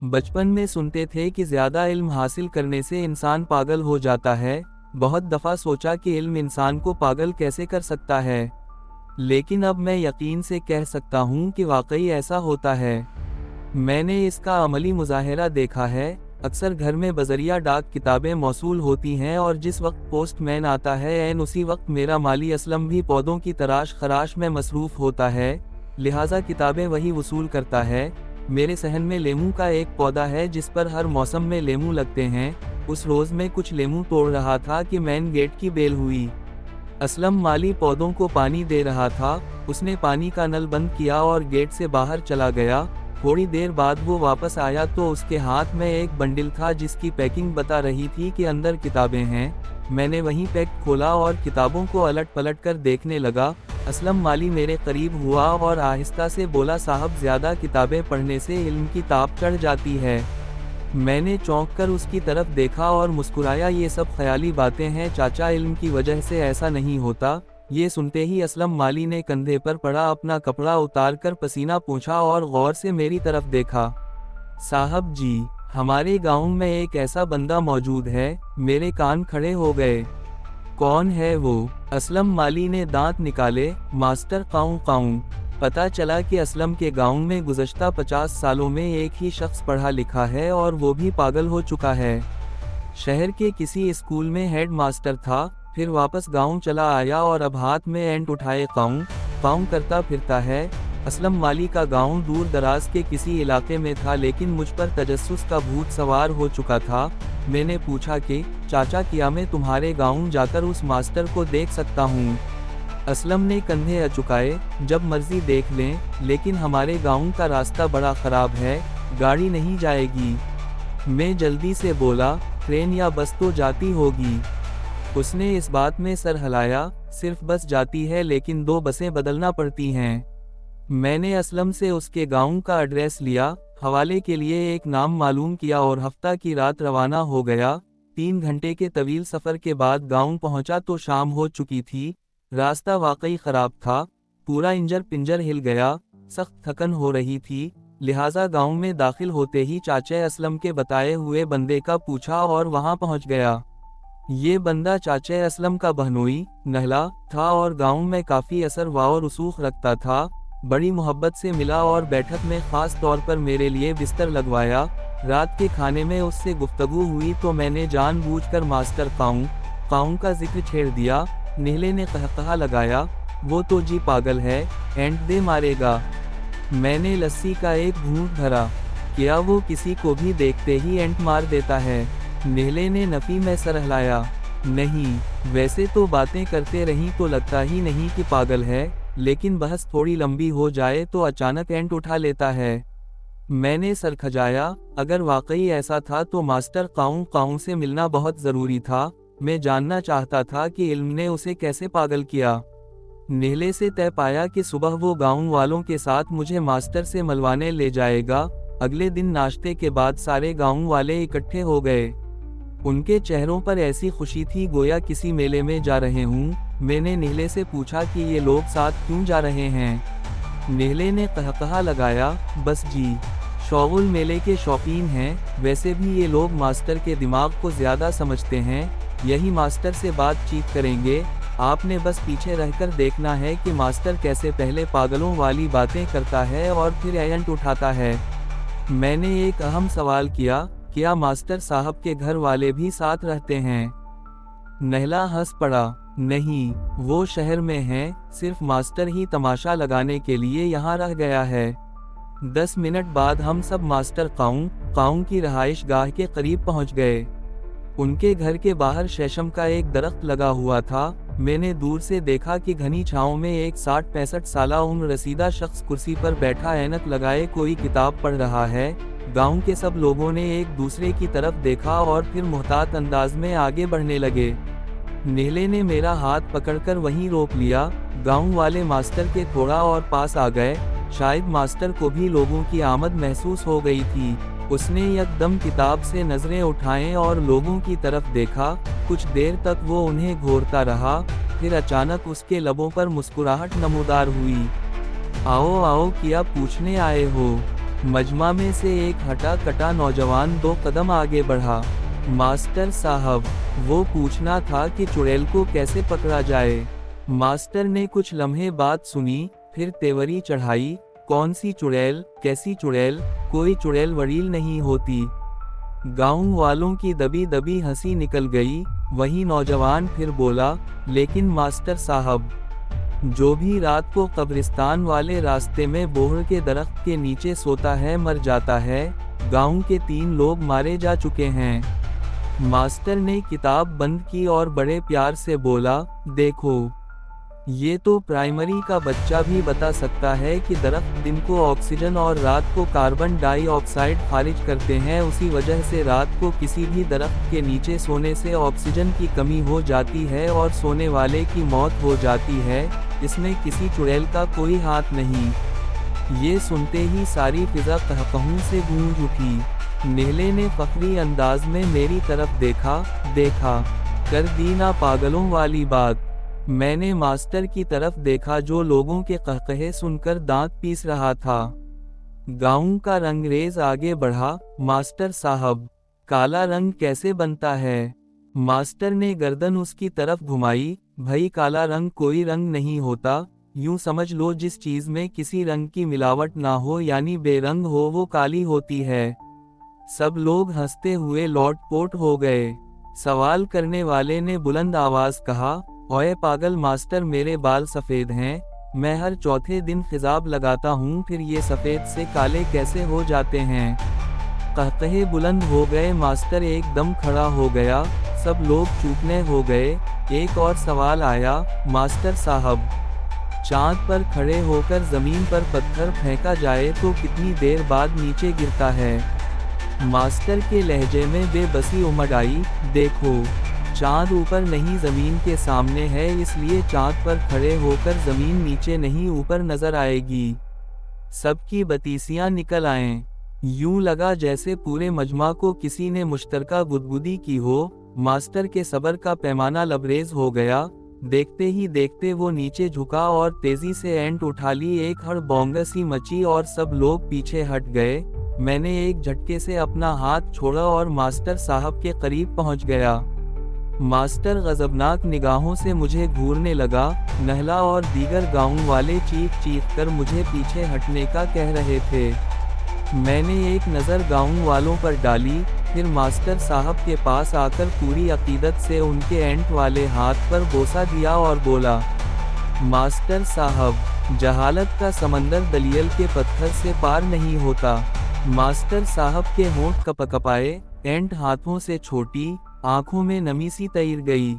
बचपन में सुनते थे कि ज़्यादा इल्म हासिल करने से इंसान पागल हो जाता है। बहुत दफ़ा सोचा कि इल्म इंसान को पागल कैसे कर सकता है, लेकिन अब मैं यकीन से कह सकता हूँ कि वाकई ऐसा होता है। मैंने इसका अमली मुज़ाहिरा देखा है। अक्सर घर में बज़रिया डाक किताबें मौसूल होती हैं और जिस वक्त पोस्टमैन आता है ऐन उसी वक्त मेरा माली असलम भी पौधों की तराश खराश में मसरूफ़ होता है, लिहाजा किताबें वही वसूल करता है। मेरे सहन में लेमू का एक पौधा है जिस पर हर मौसम में लेमू लगते हैं। उस रोज़ में कुछ लेमू तोड़ रहा था कि मेन गेट की बेल हुई। असलम माली पौधों को पानी दे रहा था। उसने पानी का नल बंद किया और गेट से बाहर चला गया। थोड़ी देर बाद वो वापस आया तो उसके हाथ में एक बंडल था जिसकी पैकिंग बता रही थी कि अंदर किताबें हैं। मैंने वहीं पैक खोला और किताबों को अलट पलट कर देखने लगा। असलम माली मेरे करीब हुआ और आहिस्ता से बोला, साहब ज़्यादा किताबें पढ़ने से इल्म की ताप चढ़ जाती है। मैंने चौंक कर उसकी तरफ देखा और मुस्कुराया, ये सब ख्याली बातें हैं चाचा, इल्म की वजह से ऐसा नहीं होता। ये सुनते ही असलम माली ने कंधे पर पड़ा अपना कपड़ा उतार कर पसीना पोंछा और गौर से मेरी तरफ देखा। साहब जी, हमारे गांव में एक ऐसा बंदा मौजूद है। मेरे कान खड़े हो गए। कौन है वो? असलम माली ने दांत निकाले। मास्टर काऊ काऊ। पता चला कि असलम के गांव में गुज़श्ता 50 सालों में एक ही शख्स पढ़ा लिखा है और वो भी पागल हो चुका है। शहर के किसी स्कूल में हेड मास्टर था, फिर वापस गांव चला आया और अब हाथ में एंट उठाए काऊ काऊ करता फिरता है। असलम माली का गांव दूर दराज के किसी इलाके में था, लेकिन मुझ पर तजस्सुस का भूत सवार हो चुका था। मैंने पूछा कि चाचा, क्या मैं तुम्हारे गांव जाकर उस मास्टर को देख सकता हूँ? असलम ने कंधे अचुकाए, जब मर्जी देख लें, लेकिन हमारे गांव का रास्ता बड़ा ख़राब है, गाड़ी नहीं जाएगी। मैं जल्दी से बोला, ट्रेन या बस तो जाती होगी। उसने इस बात में सर हिलाया, सिर्फ बस जाती है लेकिन 2 बसें बदलना पड़ती हैं। मैंने असलम से उसके गांव का एड्रेस लिया, हवाले के लिए एक नाम मालूम किया और हफ्ता की रात रवाना हो गया। 3 घंटे के तवील सफ़र के बाद गांव पहुंचा तो शाम हो चुकी थी। रास्ता वाकई ख़राब था, पूरा इंजर पिंजर हिल गया, सख्त थकन हो रही थी। लिहाजा गांव में दाखिल होते ही चाचे असलम के बताए हुए बंदे का पूछा और वहां पहुंच गया। ये बंदा चाचे असलम का बहनोई नहला था और गांव में काफ़ी असर व रसूख रखता था। बड़ी मोहब्बत से मिला और बैठक में ख़ास तौर पर मेरे लिए बिस्तर लगवाया। रात के खाने में उससे गुफ्तगू हुई तो मैंने जानबूझकर मास्टर काऊ काऊ का जिक्र छेड़ दिया। नीले ने कहकहा लगाया, वो तो जी पागल है, एंट दे मारेगा। मैंने लस्सी का एक घूंट भरा। क्या वो किसी को भी देखते ही एंट मार देता है? नीले ने नफ़ी में सर हिलाया। नहीं, वैसे तो बातें करते रहीं तो लगता ही नहीं कि पागल है, लेकिन बहस थोड़ी लंबी हो जाए तो अचानक एंट उठा लेता है। मैंने सर खजाया। अगर वाकई ऐसा था तो मास्टर काऊ काऊ से मिलना बहुत ज़रूरी था। मैं जानना चाहता था कि इल्म ने उसे कैसे पागल किया। नीले से तय पाया कि सुबह वो गांव वालों के साथ मुझे मास्टर से मिलवाने ले जाएगा। अगले दिन नाश्ते के बाद सारे गांव वाले इकट्ठे हो गए। उनके चेहरों पर ऐसी खुशी थी गोया किसी मेले में जा रहे हूँ। मैंने नीले से पूछा कि ये लोग साथ क्यों जा रहे हैं? नीले ने कहकहा लगाया, बस जी, शौगुल मेले के शौकीन हैं। वैसे भी ये लोग मास्टर के दिमाग को ज़्यादा समझते हैं, यही मास्टर से बातचीत करेंगे। आपने बस पीछे रहकर देखना है कि मास्टर कैसे पहले पागलों वाली बातें करता है और फिर एंट उठाता है। मैंने एक अहम सवाल किया, क्या मास्टर साहब के घर वाले भी साथ रहते हैं? नहला हंस पड़ा। नहीं, वो शहर में हैं, सिर्फ मास्टर ही तमाशा लगाने के लिए यहाँ रह गया है। 10 मिनट बाद हम सब मास्टर काऊ काऊ की रहाइश गाह के करीब पहुँच गए। उनके घर के बाहर शेषम का एक दरख्त लगा हुआ था। मैंने दूर से देखा कि घनी छांव में एक 60-65 साला उम्र रसीदा शख्स कुर्सी पर बैठा ऐनक लगाए कोई किताब पढ़ रहा है। गांव के सब लोगों ने एक दूसरे की तरफ देखा और फिर मुहतात अंदाज में आगे बढ़ने लगे। नीले ने मेरा हाथ पकड़कर वहीं रोक लिया। गांव वाले मास्टर के थोड़ा और पास आ गए। शायद मास्टर को भी लोगों की आमद महसूस हो गई थी। उसने एकदम किताब से नजरें उठाएं और लोगों की तरफ देखा। कुछ देर तक वो उन्हें घूरता रहा, फिर अचानक उसके लबों पर मुस्कुराहट नमूदार हुई। आओ आओ, क्या पूछने आए हो? मजमा में से एक हटा कटा नौजवान 2 कदम आगे बढ़ा। मास्टर साहब, वो पूछना था कि चुड़ैल को कैसे पकड़ा जाए। मास्टर ने कुछ लम्हे बात सुनी, फिर तेवरी चढ़ाई। कौन सी चुड़ैल, कैसी चुड़ैल, कोई चुड़ैल वड़ील नहीं होती। गांव वालों की दबी दबी हंसी निकल गई। वही नौजवान फिर बोला, लेकिन मास्टर साहब, जो भी रात को कब्रिस्तान वाले रास्ते में बोहड़ के दरख्त के नीचे सोता है मर जाता है। गांव के 3 लोग मारे जा चुके हैं। मास्टर ने किताब बंद की और बड़े प्यार से बोला, देखो, ये तो प्राइमरी का बच्चा भी बता सकता है कि दरख्त दिन को ऑक्सीजन और रात को कार्बन डाई ऑक्साइड खारिज करते हैं। उसी वजह से रात को किसी भी दरख्त के नीचे सोने से ऑक्सीजन की कमी हो जाती है और सोने वाले की मौत हो जाती है। इसमें किसी चुड़ैल का कोई हाथ नहीं। ये सुनते ही सारी फिजा कहकहों से गूंज उठी। नेहले ने फखरी अंदाज में मेरी तरफ देखा, कर दी ना पागलों वाली बात। मैंने मास्टर की तरफ देखा जो लोगों के कहकहे सुनकर दांत पीस रहा था। गांव का रंगरेज आगे बढ़ा, मास्टर साहब, काला रंग कैसे बनता है? मास्टर ने गर्दन उसकी तरफ घुमाई। भाई, काला रंग कोई रंग नहीं होता। यूं समझ लो, जिस चीज में किसी रंग की मिलावट ना हो यानी बेरंग हो, वो काली होती है। सब लोग हंसते हुए लौटपोट हो गए। सवाल करने वाले ने बुलंद आवाज कहा, ओए पागल मास्टर, मेरे बाल सफेद हैं। मैं हर चौथे दिन खिजाब लगाता हूँ, फिर ये सफेद से काले कैसे हो जाते हैं? कहकहे बुलंद हो गए। मास्टर एकदम खड़ा हो गया। सब लोग चूकने हो गए। एक और सवाल आया, मास्टर साहब, चांद पर खड़े होकर जमीन पर पत्थर फेंका जाए तो कितनी देर बाद नीचे गिरता है? मास्टर के लहजे में बेबसी उमड़ आई। देखो, चांद ऊपर नहीं जमीन के सामने है, इसलिए चांद पर खड़े होकर जमीन नीचे नहीं ऊपर नजर आएगी। सबकी बतीसियां निकल आएं। यूं लगा जैसे पूरे मजमा को किसी ने मुश्तरका गुदगुदी की हो। मास्टर के सब्र का पैमाना लबरेज हो गया। देखते ही देखते वो नीचे झुका और तेजी से एंट उठा ली। एक हड़बौंग सी मची और सब लोग पीछे हट गए। मैंने एक झटके से अपना हाथ छोड़ा और मास्टर साहब के करीब पहुंच गया। मास्टर गजबनाक निगाहों से मुझे घूरने लगा। नहला और दीगर गांव वाले चीख कर मुझे पीछे हटने का कह रहे थे। मैंने एक नज़र गांव वालों पर डाली, फिर मास्टर साहब के पास आकर पूरी अकीदत से उनके एंट वाले हाथ पर बोसा दिया और बोला, मास्टर साहब, जहालत का समंदर दलियल के पत्थर से पार नहीं होता। मास्टर साहब के होंठ कपकपाए। एंट हाथों से छोटी, आंखों में नमी सी तैर गई।